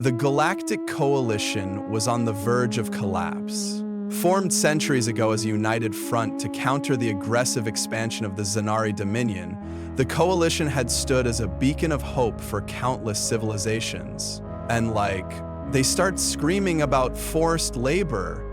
The Galactic Coalition was on the verge of collapse. Formed centuries ago as a united front to counter the aggressive expansion of the Zenari Dominion, the Coalition had stood as a beacon of hope for countless civilizations. And they start screaming about forced labor.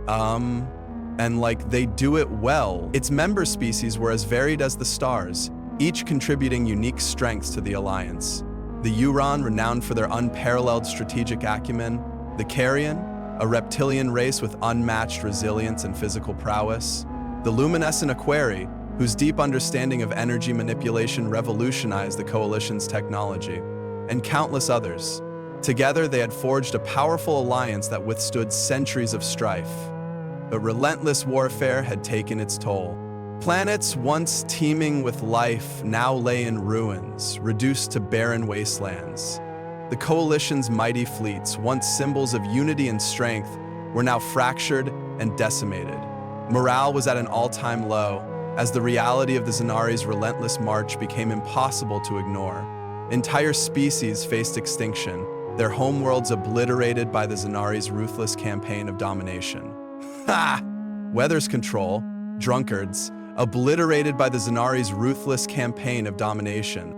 They do it well. Its member species were as varied as the stars, each contributing unique strengths to the Alliance. The Euron, renowned for their unparalleled strategic acumen, the Carrion, a reptilian race with unmatched resilience and physical prowess, the luminescent Aquari, whose deep understanding of energy manipulation revolutionized the Coalition's technology, and countless others. Together, they had forged a powerful alliance that withstood centuries of strife. But relentless warfare had taken its toll. Planets once teeming with life now lay in ruins, reduced to barren wastelands. The Coalition's mighty fleets, once symbols of unity and strength, were now fractured and decimated. Morale was at an all-time low, as the reality of the Zenari's relentless march became impossible to ignore. Entire species faced extinction, their homeworlds obliterated by the Zenari's ruthless campaign of domination. Weather's control, drunkards, obliterated by the Zenari's ruthless campaign of domination.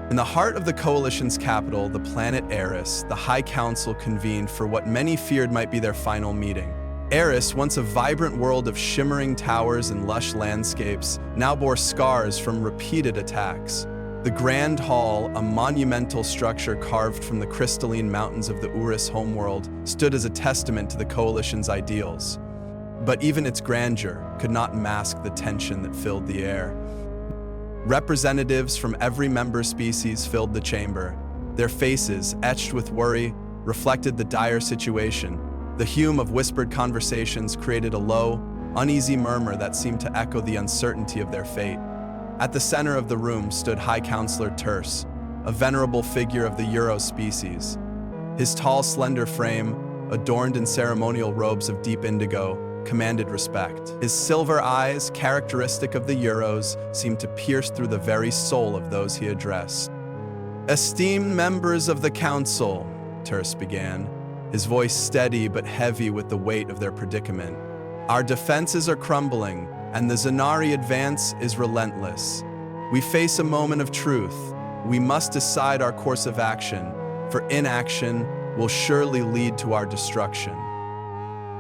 In the heart of the Coalition's capital, the planet Eris, the High Council convened for what many feared might be their final meeting. Eris, once a vibrant world of shimmering towers and lush landscapes, now bore scars from repeated attacks. The Grand Hall, a monumental structure carved from the crystalline mountains of the Urus homeworld, stood as a testament to the Coalition's ideals. But even its grandeur could not mask the tension that filled the air. Representatives from every member species filled the chamber. Their faces, etched with worry, reflected the dire situation. The hum of whispered conversations created a low, uneasy murmur that seemed to echo the uncertainty of their fate. At the center of the room stood High Counselor Terse, a venerable figure of the Euro species. His tall, slender frame, adorned in ceremonial robes of deep indigo, commanded respect. His silver eyes, characteristic of the Euros, seemed to pierce through the very soul of those he addressed. "Esteemed members of the Council," Terse began, his voice steady but heavy with the weight of their predicament. "Our defenses are crumbling, and the Zenari advance is relentless. We face a moment of truth. We must decide our course of action, for inaction will surely lead to our destruction."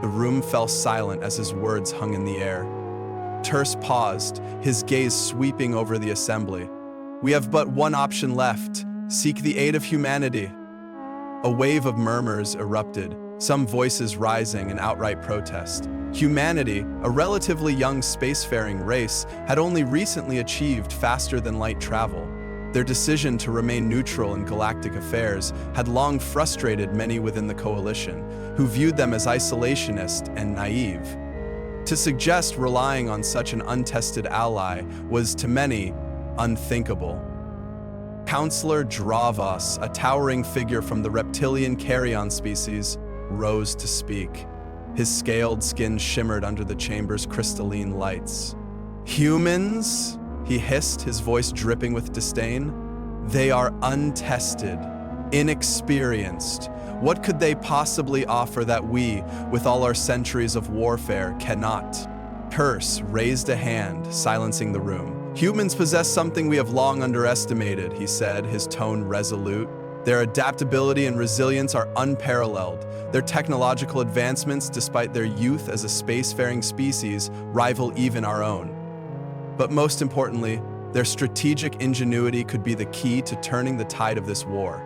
The room fell silent as his words hung in the air. Terse paused, his gaze sweeping over the assembly. "We have but one option left: seek the aid of humanity." A wave of murmurs erupted, some voices rising in outright protest. Humanity, a relatively young spacefaring race, had only recently achieved faster-than-light travel. Their decision to remain neutral in galactic affairs had long frustrated many within the Coalition, who viewed them as isolationist and naive. To suggest relying on such an untested ally was, to many, unthinkable. Counselor Dravos, a towering figure from the reptilian carrion species, rose to speak. His scaled skin shimmered under the chamber's crystalline lights. "Humans?" he hissed, his voice dripping with disdain. "They are untested, inexperienced. What could they possibly offer that we, with all our centuries of warfare, cannot?" Terse raised a hand, silencing the room. "Humans possess something we have long underestimated," he said, his tone resolute. "Their adaptability and resilience are unparalleled. Their technological advancements, despite their youth as a spacefaring species, rival even our own. But most importantly, their strategic ingenuity could be the key to turning the tide of this war.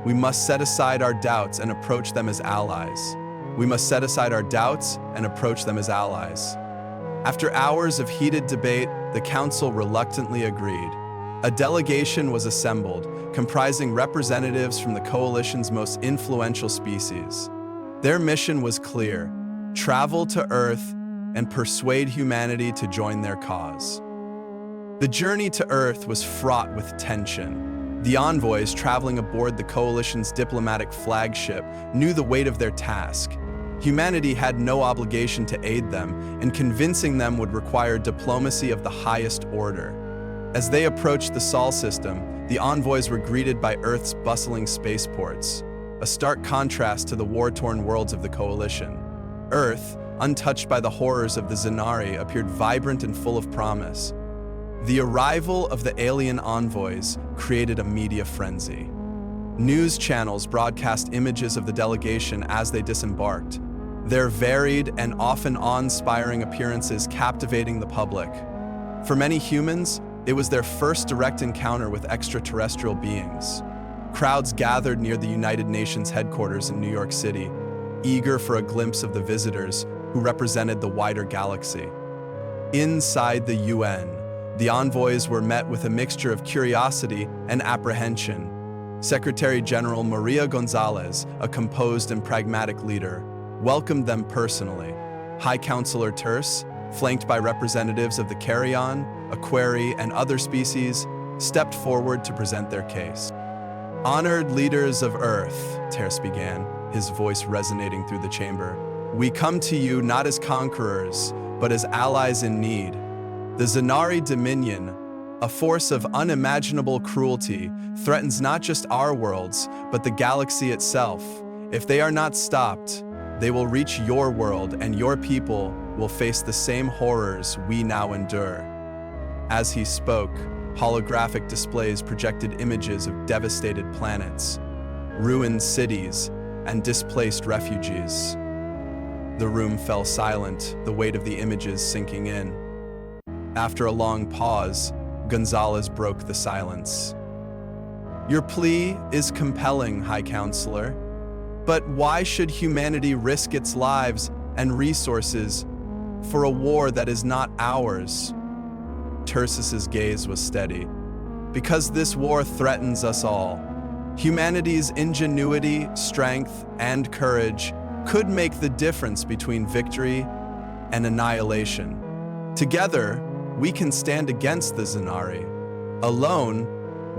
We must set aside our doubts and approach them as allies. We must set aside our doubts and approach them as allies." After hours of heated debate, the Council reluctantly agreed. A delegation was assembled, comprising representatives from the Coalition's most influential species. Their mission was clear: travel to Earth and persuade humanity to join their cause. The journey to Earth was fraught with tension. The envoys traveling aboard the Coalition's diplomatic flagship knew the weight of their task. Humanity had no obligation to aid them, and convincing them would require diplomacy of the highest order. As they approached the Sol system, the envoys were greeted by Earth's bustling spaceports. a stark contrast to the war-torn worlds of the Coalition. Earth, untouched by the horrors of the Zenari, appeared vibrant and full of promise. The arrival of the alien envoys created a media frenzy. News channels broadcast images of the delegation as they disembarked, their varied and often awe-inspiring appearances captivating the public. For many humans, it was their first direct encounter with extraterrestrial beings. Crowds gathered near the United Nations headquarters in New York City, eager for a glimpse of the visitors who represented the wider galaxy. Inside the UN, the envoys were met with a mixture of curiosity and apprehension. Secretary General Maria Gonzalez, a composed and pragmatic leader, welcomed them personally. High Counselor Terce, flanked by representatives of the carrion, aquarii, and other species, stepped forward to present their case. Honored leaders of Earth, Terce began, his voice resonating through the chamber. We come to you not as conquerors, but as allies in need. The Zenari Dominion, a force of unimaginable cruelty, threatens not just our worlds, but the galaxy itself. If they are not stopped, they will reach your world and your people will face the same horrors we now endure. As he spoke, holographic displays projected images of devastated planets, ruined cities, and displaced refugees. The room fell silent, the weight of the images sinking in. After a long pause, Gonzalez broke the silence. Your plea is compelling, High Counselor, but why should humanity risk its lives and resources for a war that is not ours? Terce's gaze was steady. Because this war threatens us all. Humanity's ingenuity, strength, and courage could make the difference between victory and annihilation. Together, we can stand against the Zenari. Alone,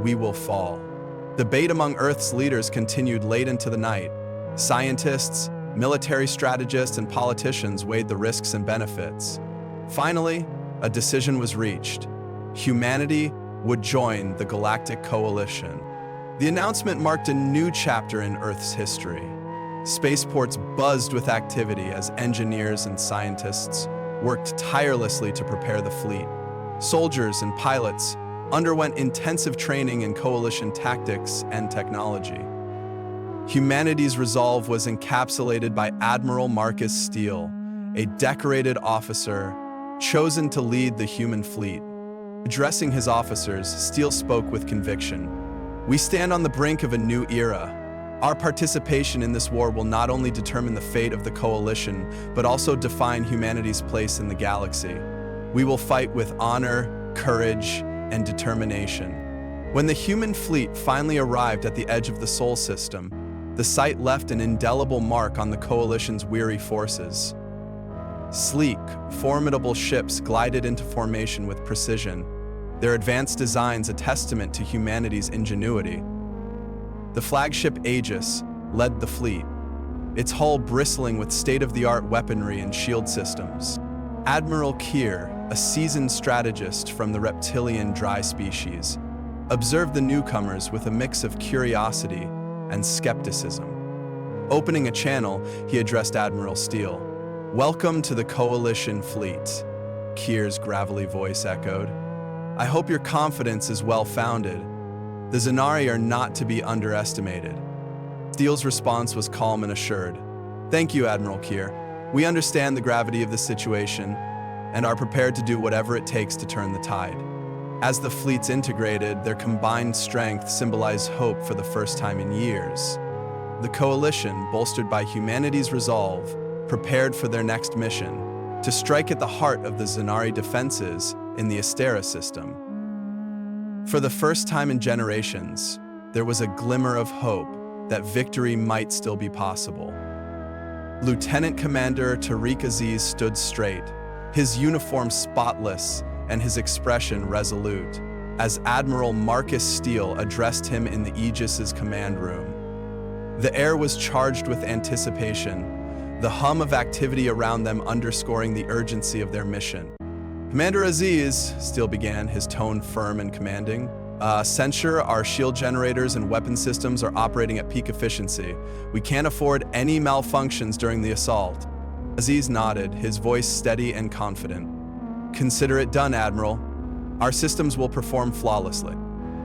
we will fall. Debate among Earth's leaders continued late into the night. Scientists, military strategists, and politicians weighed the risks and benefits. Finally, a decision was reached. Humanity would join the Galactic Coalition. The announcement marked a new chapter in Earth's history. Spaceports buzzed with activity as engineers and scientists worked tirelessly to prepare the fleet. Soldiers and pilots underwent intensive training in coalition tactics and technology. Humanity's resolve was encapsulated by Admiral Marcus Steele, a decorated officer chosen to lead the human fleet. Addressing his officers, Steele spoke with conviction. We stand on the brink of a new era. Our participation in this war will not only determine the fate of the coalition, but also define humanity's place in the galaxy. We will fight with honor, courage, and determination. When the human fleet finally arrived at the edge of the Sol system, the site left an indelible mark on the coalition's weary forces. Sleek, formidable ships glided into formation with precision, their advanced designs a testament to humanity's ingenuity. The flagship Aegis led the fleet, its hull bristling with state-of-the-art weaponry and shield systems. Admiral Kier, a seasoned strategist from the reptilian dry species, observed the newcomers with a mix of curiosity and skepticism. Opening a channel, he addressed Admiral Steele. Welcome to the Coalition fleet, Kier's gravelly voice echoed. I hope your confidence is well-founded. The Zenari are not to be underestimated. Steele's response was calm and assured. Thank you, Admiral Kier. We understand the gravity of the situation and are prepared to do whatever it takes to turn the tide. As the fleets integrated, their combined strength symbolized hope for the first time in years. The Coalition, bolstered by humanity's resolve, prepared for their next mission, to strike at the heart of the Zenari defenses in the Astera system. For the first time in generations, there was a glimmer of hope that victory might still be possible. Lieutenant Commander Tariq Aziz stood straight, his uniform spotless and his expression resolute, as Admiral Marcus Steele addressed him in the Aegis's command room. The air was charged with anticipation, the hum of activity around them underscoring the urgency of their mission. Commander Aziz, Steele began, his tone firm and commanding, Censure, our shield generators and weapon systems are operating at peak efficiency. We can't afford any malfunctions during the assault." Aziz nodded, his voice steady and confident. "Consider it done, Admiral. Our systems will perform flawlessly."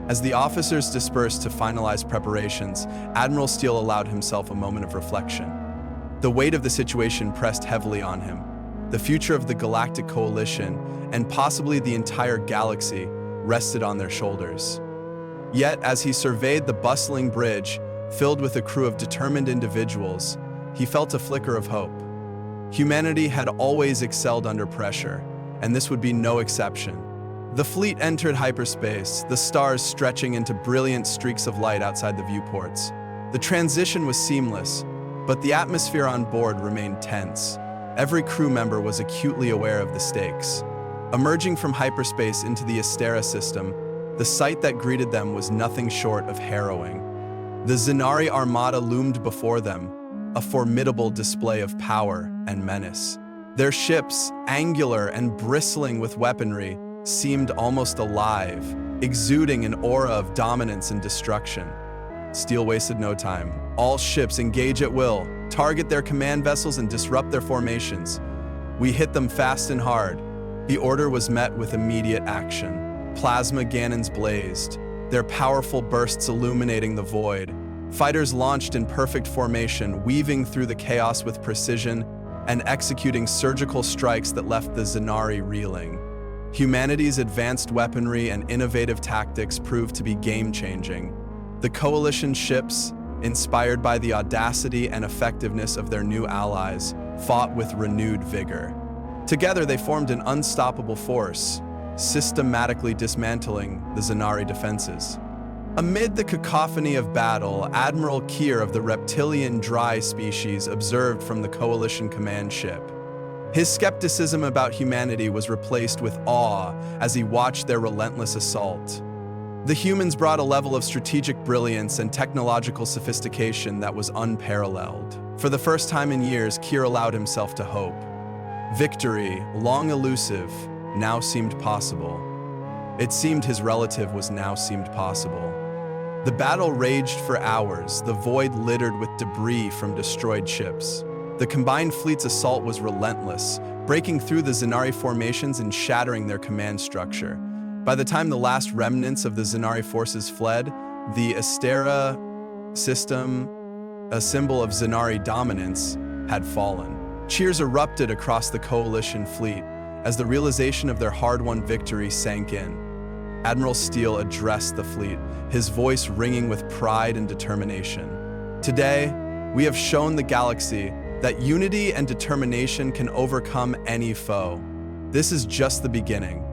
As the officers dispersed to finalize preparations, Admiral Steele allowed himself a moment of reflection. The weight of the situation pressed heavily on him. The future of the Galactic Coalition, and possibly the entire galaxy, rested on their shoulders. Yet, as he surveyed the bustling bridge, filled with a crew of determined individuals, he felt a flicker of hope. Humanity had always excelled under pressure, and this would be no exception. The fleet entered hyperspace, the stars stretching into brilliant streaks of light outside the viewports. The transition was seamless, but the atmosphere on board remained tense. Every crew member was acutely aware of the stakes. Emerging from hyperspace into the Astera system, the sight that greeted them was nothing short of harrowing. The Zenari Armada loomed before them, a formidable display of power and menace. Their ships, angular and bristling with weaponry, seemed almost alive, exuding an aura of dominance and destruction. Steele wasted no time. "All ships engage at will, target their command vessels and disrupt their formations. We hit them fast and hard." The order was met with immediate action. Plasma cannons blazed, their powerful bursts illuminating the void. Fighters launched in perfect formation, weaving through the chaos with precision and executing surgical strikes that left the Zenari reeling. Humanity's advanced weaponry and innovative tactics proved to be game-changing. The Coalition ships, inspired by the audacity and effectiveness of their new allies, fought with renewed vigor. Together, they formed an unstoppable force, systematically dismantling the Zenari defenses. Amid the cacophony of battle, Admiral Kier of the reptilian dry species observed from the Coalition command ship. His skepticism about humanity was replaced with awe as he watched their relentless assault. The humans brought a level of strategic brilliance and technological sophistication that was unparalleled. For the first time in years, Kier allowed himself to hope. Victory, long elusive, now seemed possible. It seemed his relative was now seemed possible. The battle raged for hours, the void littered with debris from destroyed ships. The combined fleet's assault was relentless, breaking through the Zenari formations and shattering their command structure. By the time the last remnants of the Zenari forces fled, the Astera system, a symbol of Zenari dominance, had fallen. Cheers erupted across the Coalition fleet as the realization of their hard-won victory sank in. Admiral Steele addressed the fleet, his voice ringing with pride and determination. "Today, we have shown the galaxy that unity and determination can overcome any foe. This is just the beginning.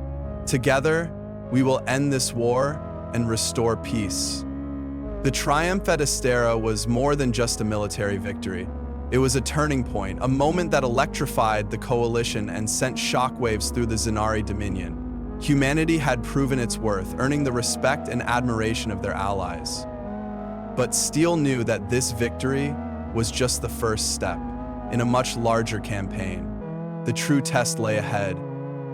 Together, we will end this war and restore peace." The triumph at Astera was more than just a military victory. It was a turning point, a moment that electrified the Coalition and sent shockwaves through the Zenari Dominion. Humanity had proven its worth, earning the respect and admiration of their allies. But Steele knew that this victory was just the first step in a much larger campaign. The true test lay ahead.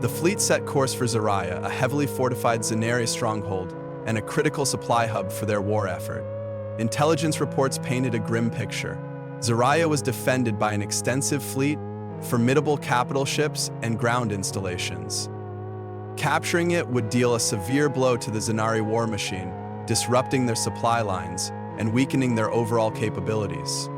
The fleet set course for Zaria, a heavily fortified Zenari stronghold and a critical supply hub for their war effort. Intelligence reports painted a grim picture. Zaria was defended by an extensive fleet, formidable capital ships, and ground installations. Capturing it would deal a severe blow to the Zenari war machine, disrupting their supply lines and weakening their overall capabilities.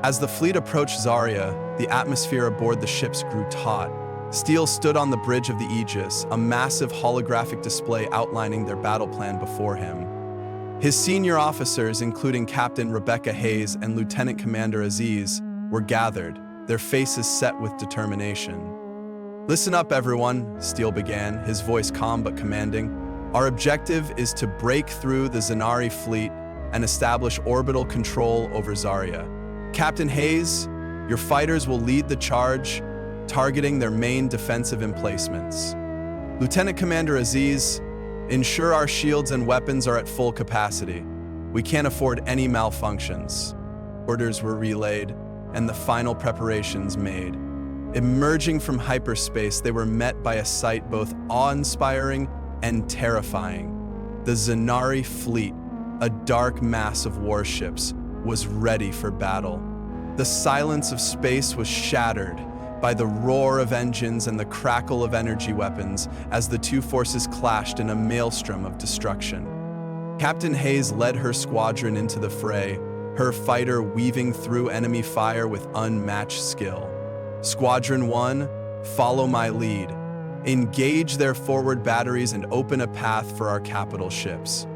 As the fleet approached Zaria, the atmosphere aboard the ships grew taut. Steele stood on the bridge of the Aegis, a massive holographic display outlining their battle plan before him. His senior officers, including Captain Rebecca Hayes and Lieutenant Commander Aziz, were gathered, their faces set with determination. "Listen up, everyone," Steele began, his voice calm but commanding. "Our objective is to break through the Zenari fleet and establish orbital control over Zaria. Captain Hayes, your fighters will lead the charge, targeting their main defensive emplacements. Lieutenant Commander Aziz, ensure our shields and weapons are at full capacity. We can't afford any malfunctions." Orders were relayed, and the final preparations made. Emerging from hyperspace, they were met by a sight both awe-inspiring and terrifying. The Zenari fleet, a dark mass of warships, was ready for battle. The silence of space was shattered by the roar of engines and the crackle of energy weapons as the two forces clashed in a maelstrom of destruction. Captain Hayes led her squadron into the fray, her fighter weaving through enemy fire with unmatched skill. Squadron 1, follow my lead. Engage their forward batteries and open a path for our capital ships.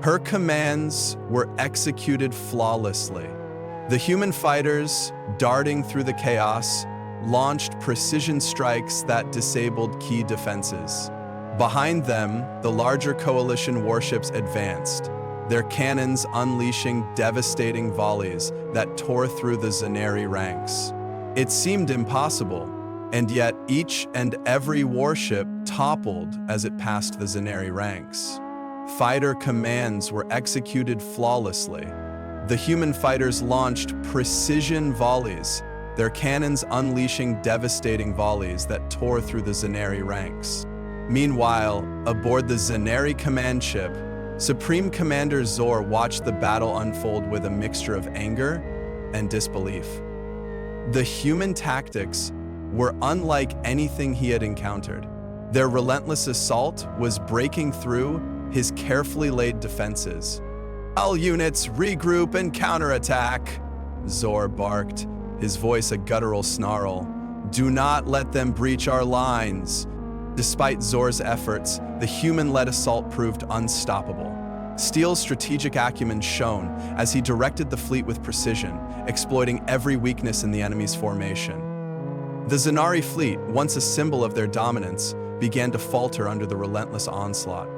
Her commands were executed flawlessly. The human fighters, darting through the chaos, launched precision strikes that disabled key defenses. Behind them, the larger coalition warships advanced, their cannons unleashing devastating volleys that tore through the Zenari ranks. It seemed impossible, and yet each and every warship toppled as it passed the Zenari ranks. Fighter commands were executed flawlessly. The human fighters launched precision volleys, their cannons unleashing devastating volleys that tore through the Zenari ranks. Meanwhile, aboard the Zenari command ship, Supreme Commander Zor watched the battle unfold with a mixture of anger and disbelief. The human tactics were unlike anything he had encountered. Their relentless assault was breaking through his carefully laid defenses. "All units, regroup and counterattack," Zor barked, his voice a guttural snarl. "Do not let them breach our lines." Despite Zor's efforts, the human-led assault proved unstoppable. Steele's strategic acumen shone as he directed the fleet with precision, exploiting every weakness in the enemy's formation. The Zenari fleet, once a symbol of their dominance, began to falter under the relentless onslaught.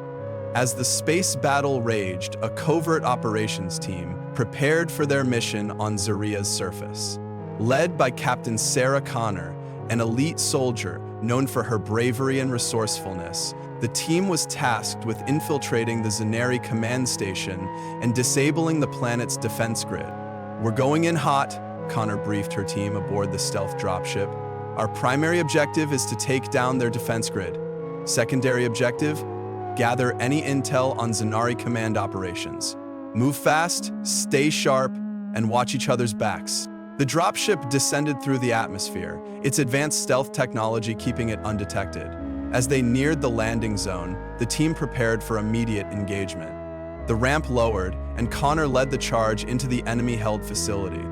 As the space battle raged, a covert operations team prepared for their mission on Zaria's surface. Led by Captain Sarah Connor, an elite soldier known for her bravery and resourcefulness, the team was tasked with infiltrating the Zenari command station and disabling the planet's defense grid. "We're going in hot," Connor briefed her team aboard the stealth dropship. "Our primary objective is to take down their defense grid. Secondary objective, gather any intel on Zenari command operations. Move fast, stay sharp, and watch each other's backs." The dropship descended through the atmosphere, its advanced stealth technology keeping it undetected. As they neared the landing zone, the team prepared for immediate engagement. The ramp lowered, and Connor led the charge into the enemy-held facility.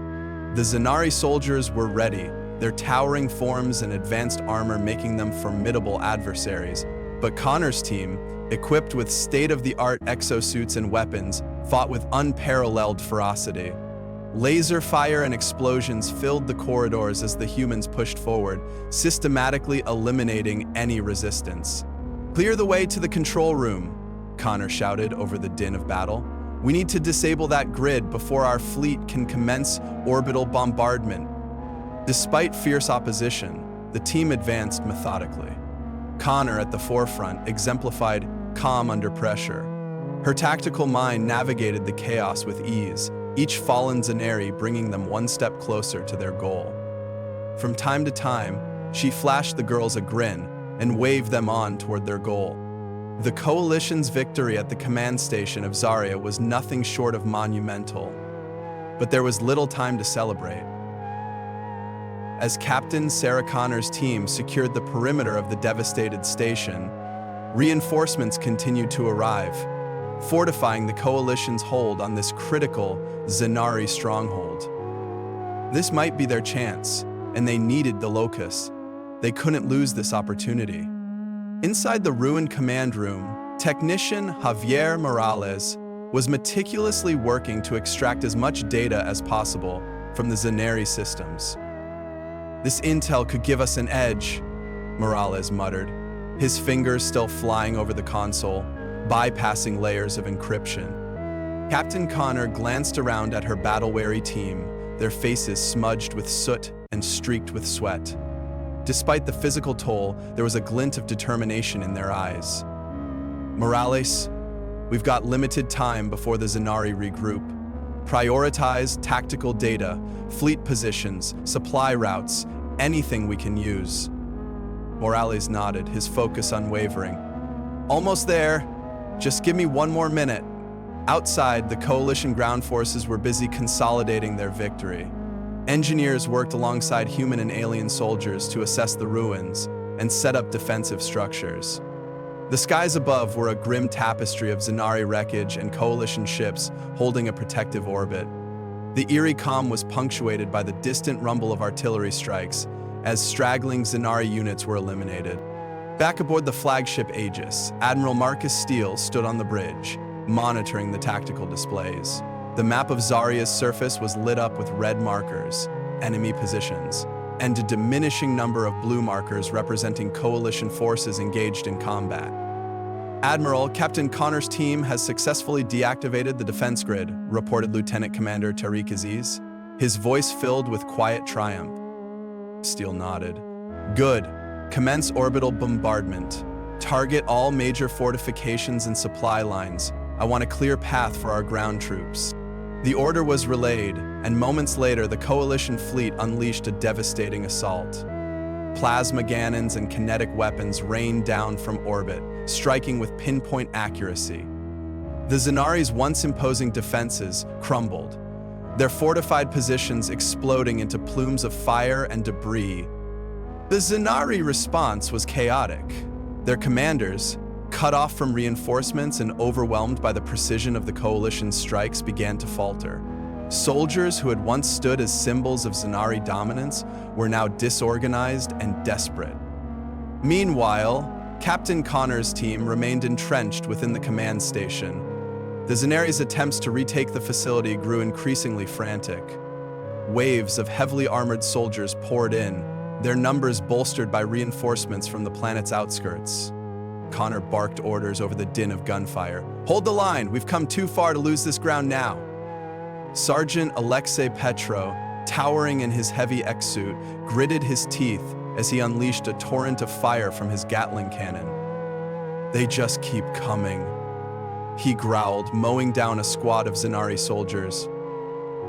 The Zenari soldiers were ready, their towering forms and advanced armor making them formidable adversaries. But Connor's team, equipped with state-of-the-art exosuits and weapons, fought with unparalleled ferocity. Laser fire and explosions filled the corridors as the humans pushed forward, systematically eliminating any resistance. "Clear the way to the control room," Connor shouted over the din of battle. "We need to disable that grid before our fleet can commence orbital bombardment." Despite fierce opposition, the team advanced methodically. Connor, at the forefront, exemplified calm under pressure. Her tactical mind navigated the chaos with ease, each fallen Zenari bringing them one step closer to their goal. From time to time, she flashed the girls a grin and waved them on toward their goal. The Coalition's victory at the command station of Zaria was nothing short of monumental. But there was little time to celebrate. As Captain Sarah Connor's team secured the perimeter of the devastated station, reinforcements continued to arrive, fortifying the Coalition's hold on this critical Zenari stronghold. This might be their chance, and they needed the Locust. They couldn't lose this opportunity. Inside the ruined command room, technician Javier Morales was meticulously working to extract as much data as possible from the Zenari systems. "This intel could give us an edge," Morales muttered, his fingers still flying over the console, bypassing layers of encryption. Captain Connor glanced around at her battle-weary team, their faces smudged with soot and streaked with sweat. Despite the physical toll, there was a glint of determination in their eyes. "Morales, we've got limited time before the Zenari regroup. Prioritize tactical data, fleet positions, supply routes, anything we can use." Morales nodded, his focus unwavering. "Almost there," Just give me one more minute. Outside, the coalition ground forces were busy consolidating their victory. Engineers worked alongside human and alien soldiers to assess the ruins and set up defensive structures. The skies above were a grim tapestry of Zenari wreckage and coalition ships holding a protective orbit. The eerie calm was punctuated by the distant rumble of artillery strikes as straggling Zenari units were eliminated. Back aboard the flagship Aegis, Admiral Marcus Steele stood on the bridge, monitoring the tactical displays. The map of Zaria's surface was lit up with red markers, enemy positions, and a diminishing number of blue markers representing coalition forces engaged in combat. Admiral, Captain Connor's team has successfully deactivated the defense grid, reported Lieutenant Commander Tariq Aziz, his voice filled with quiet triumph. Steele nodded. Good. Commence orbital bombardment. Target all major fortifications and supply lines. I want a clear path for our ground troops. The order was relayed, and moments later the coalition fleet unleashed a devastating assault. Plasma cannons and kinetic weapons rained down from orbit, striking with pinpoint accuracy. The Zenari's once imposing defenses crumbled, their fortified positions exploding into plumes of fire and debris. The Zenari response was chaotic. Their commanders, cut off from reinforcements and overwhelmed by the precision of the coalition's strikes, began to falter. Soldiers who had once stood as symbols of Zenari dominance were now disorganized and desperate. Meanwhile, Captain Connor's team remained entrenched within the command station. The Zenari's attempts to retake the facility grew increasingly frantic. Waves of heavily armored soldiers poured in, their numbers bolstered by reinforcements from the planet's outskirts. Connor barked orders over the din of gunfire. "Hold the line! We've come too far to lose this ground now!" Sergeant Alexei Petro, towering in his heavy X-suit, gritted his teeth as he unleashed a torrent of fire from his Gatling cannon. "They just keep coming," he growled, mowing down a squad of Zenari soldiers.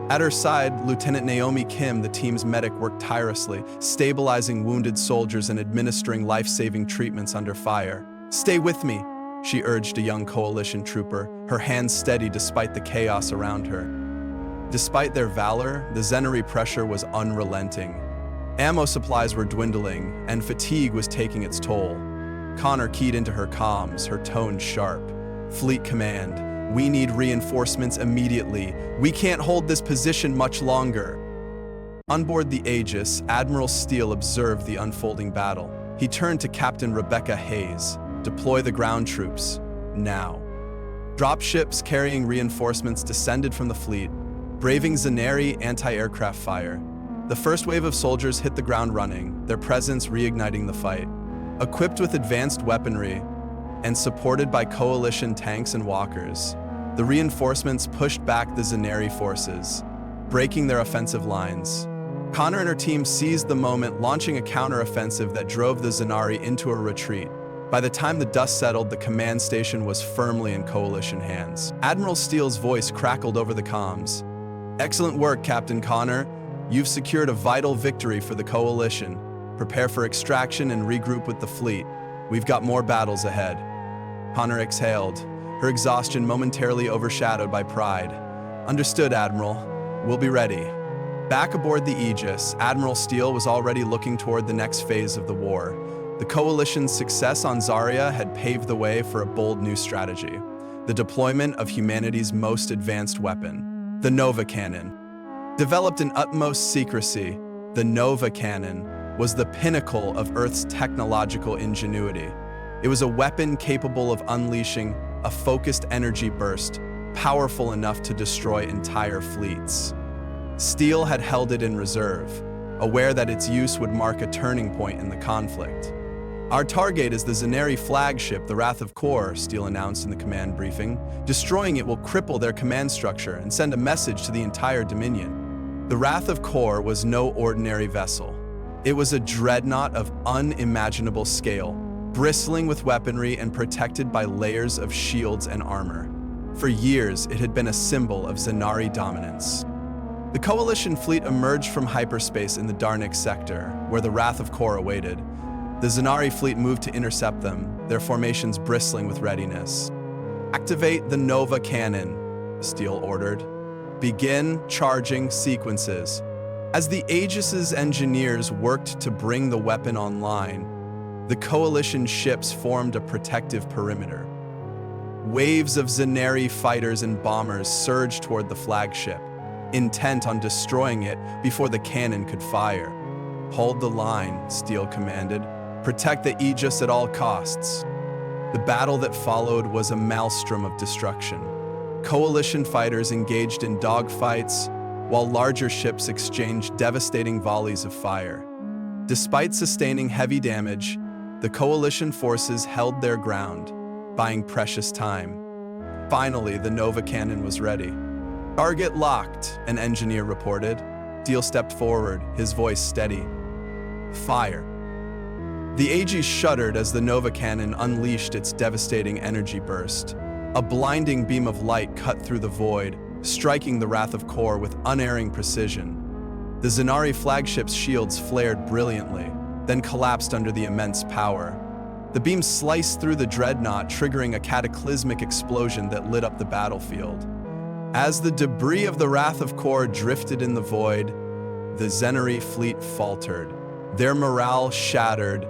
At her side, Lieutenant Naomi Kim, the team's medic, worked tirelessly, stabilizing wounded soldiers and administering life-saving treatments under fire. "Stay with me," she urged a young coalition trooper, her hands steady despite the chaos around her. Despite their valor, the Zenari pressure was unrelenting. Ammo supplies were dwindling, and fatigue was taking its toll. Connor keyed into her comms, her tone sharp. "Fleet Command, we need reinforcements immediately. We can't hold this position much longer." On board the Aegis, Admiral Steele observed the unfolding battle. He turned to Captain Rebecca Hayes. "Deploy the ground troops, now." Dropships carrying reinforcements descended from the fleet, braving Zenari anti-aircraft fire. The first wave of soldiers hit the ground running, their presence reigniting the fight. Equipped with advanced weaponry and supported by coalition tanks and walkers, the reinforcements pushed back the Zenari forces, breaking their offensive lines. Connor and her team seized the moment, launching a counteroffensive that drove the Zenari into a retreat. By the time the dust settled, the command station was firmly in coalition hands. Admiral Steele's voice crackled over the comms. "Excellent work, Captain Connor. You've secured a vital victory for the coalition. Prepare for extraction and regroup with the fleet. We've got more battles ahead." Connor exhaled, her exhaustion momentarily overshadowed by pride. "Understood, Admiral. We'll be ready." Back aboard the Aegis, Admiral Steele was already looking toward the next phase of the war. The coalition's success on Zaria had paved the way for a bold new strategy: the deployment of humanity's most advanced weapon, the Nova Cannon. Developed in utmost secrecy, the Nova Cannon was the pinnacle of Earth's technological ingenuity. It was a weapon capable of unleashing a focused energy burst, powerful enough to destroy entire fleets. Steele had held it in reserve, aware that its use would mark a turning point in the conflict. "Our target is the Zenari flagship, the Wrath of Kor," Steele announced in the command briefing. "Destroying it will cripple their command structure and send a message to the entire Dominion." The Wrath of Kor was no ordinary vessel. It was a dreadnought of unimaginable scale, bristling with weaponry and protected by layers of shields and armor. For years, it had been a symbol of Zenari dominance. The Coalition fleet emerged from hyperspace in the Darnik sector, where the Wrath of Kor awaited. The Zenari fleet moved to intercept them, their formations bristling with readiness. Activate the Nova Cannon, Steele ordered. Begin charging sequences. As the Aegis's engineers worked to bring the weapon online, the Coalition ships formed a protective perimeter. Waves of Zenari fighters and bombers surged toward the flagship, intent on destroying it before the cannon could fire. Hold the line, Steele commanded. Protect the Aegis at all costs. The battle that followed was a maelstrom of destruction. Coalition fighters engaged in dogfights, while larger ships exchanged devastating volleys of fire. Despite sustaining heavy damage, the Coalition forces held their ground, buying precious time. Finally, the Nova Cannon was ready. Target locked, an engineer reported. Steele stepped forward, his voice steady. Fire. The Aegis shuddered as the Nova Cannon unleashed its devastating energy burst. A blinding beam of light cut through the void, striking the Wrath of Kor with unerring precision. The Zenari flagship's shields flared brilliantly, then collapsed under the immense power. The beam sliced through the dreadnought, triggering a cataclysmic explosion that lit up the battlefield. As the debris of the Wrath of Kor drifted in the void, the Zenari fleet faltered. Their morale shattered.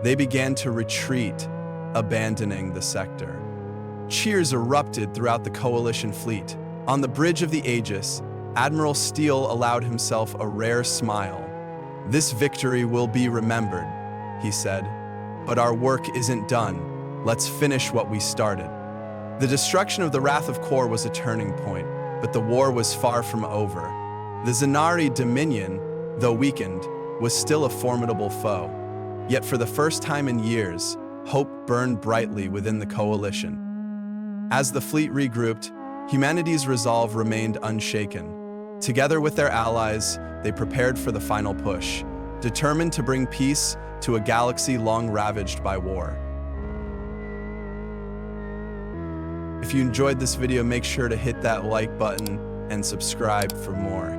They began to retreat, abandoning the sector. Cheers erupted throughout the Coalition fleet. On the bridge of the Aegis, Admiral Steele allowed himself a rare smile. "This victory will be remembered," he said. "But our work isn't done. Let's finish what we started." The destruction of the Wrath of Kor was a turning point, but the war was far from over. The Zenari Dominion, though weakened, was still a formidable foe. Yet for the first time in years, hope burned brightly within the Coalition. As the fleet regrouped, humanity's resolve remained unshaken. Together with their allies, they prepared for the final push, determined to bring peace to a galaxy long ravaged by war. If you enjoyed this video, make sure to hit that like button and subscribe for more.